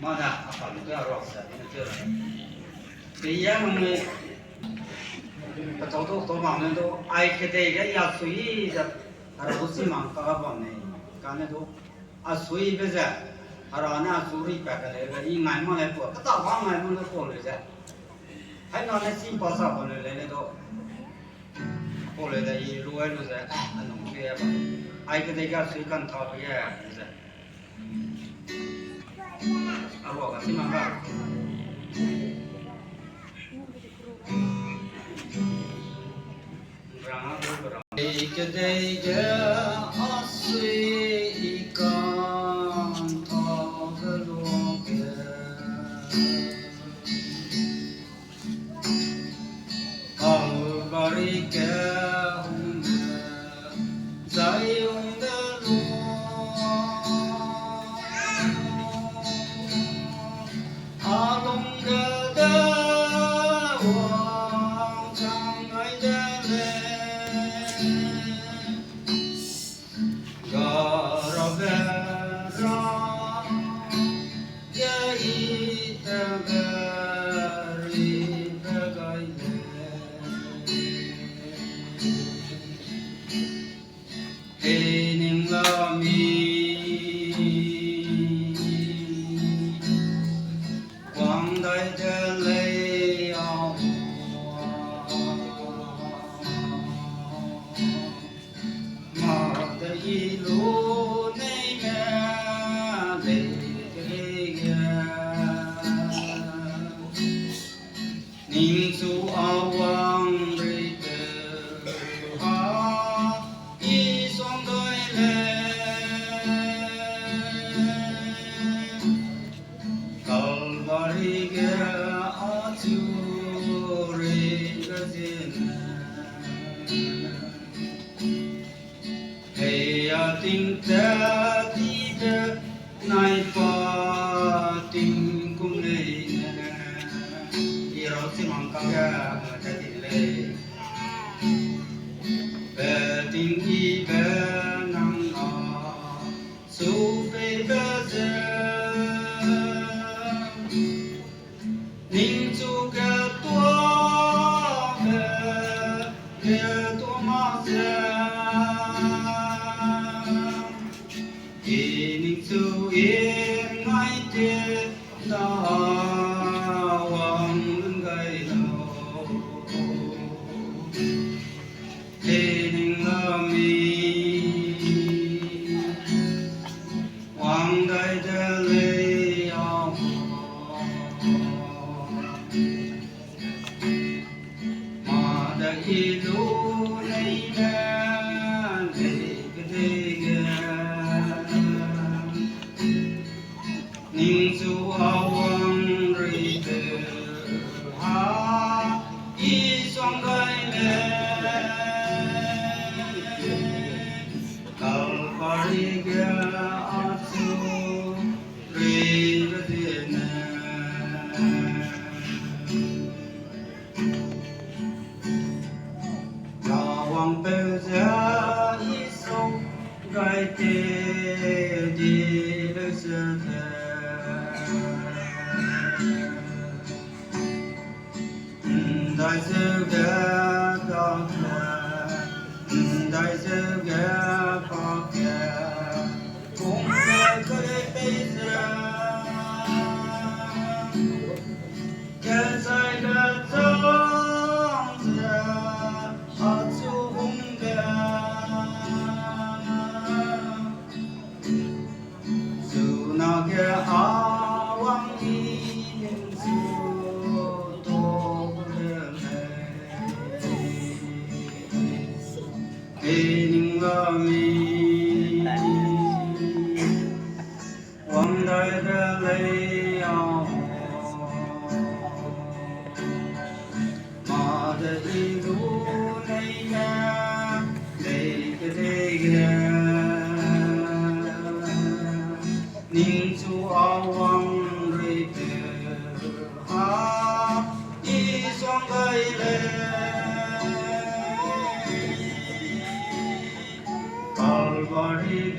mà là còn cái rọc sẽ chưa là thì giá mình cái chỗ tôi mang lên đó ai cái đấy cái nhà suy ra rồi xí mang các bạn này cái này đó à suy bây giờ rồi na suy bạc cái cái ngày mà lại bỏ cái tao mang ngày mà nó bỏเลยra hay nó này xin bảo sao bỏเลยđó bỏเลยได้rùi rồi ra anh nói cái vậy ai cái đấy cái suy cần tháo cái vậy à bỏ cái xí mang vào cái đây cái suy con thọ cái luôn cái ông bari cái hùng giải hùng cái luôn à long cái đó hoàng trang ai đó tình ta đi về nay qua tình cũng lấy đi rồi xin mong các nhà ta đi lấy về tình đi về nắng nọ su về về giờ ninh chu cái tua về tua mà giờ yên ngay trên đó hoàng lưng gầy đầu thế nhưng là mi hoàng đại đã lấy ông mà đã đi đủ này đã để cái thế ninh su awang rite ha i song gai le kal pari ga asu ri vedena lawang pe ja i song gai te di le se đại sư ghé có kẻ đại sư ghé có kẻ cũng phải có để bây giờ kẻ sai đã trong giờ ở chỗ hung kẻ dù nào kẻ áo vắng đi nhưng dù nhưng là mi hoàng đại đã lấy ông mà để đủ này nha để cái thế kia ninh chu áo hoàng rơi từ ha đi xuống gây lên Calvary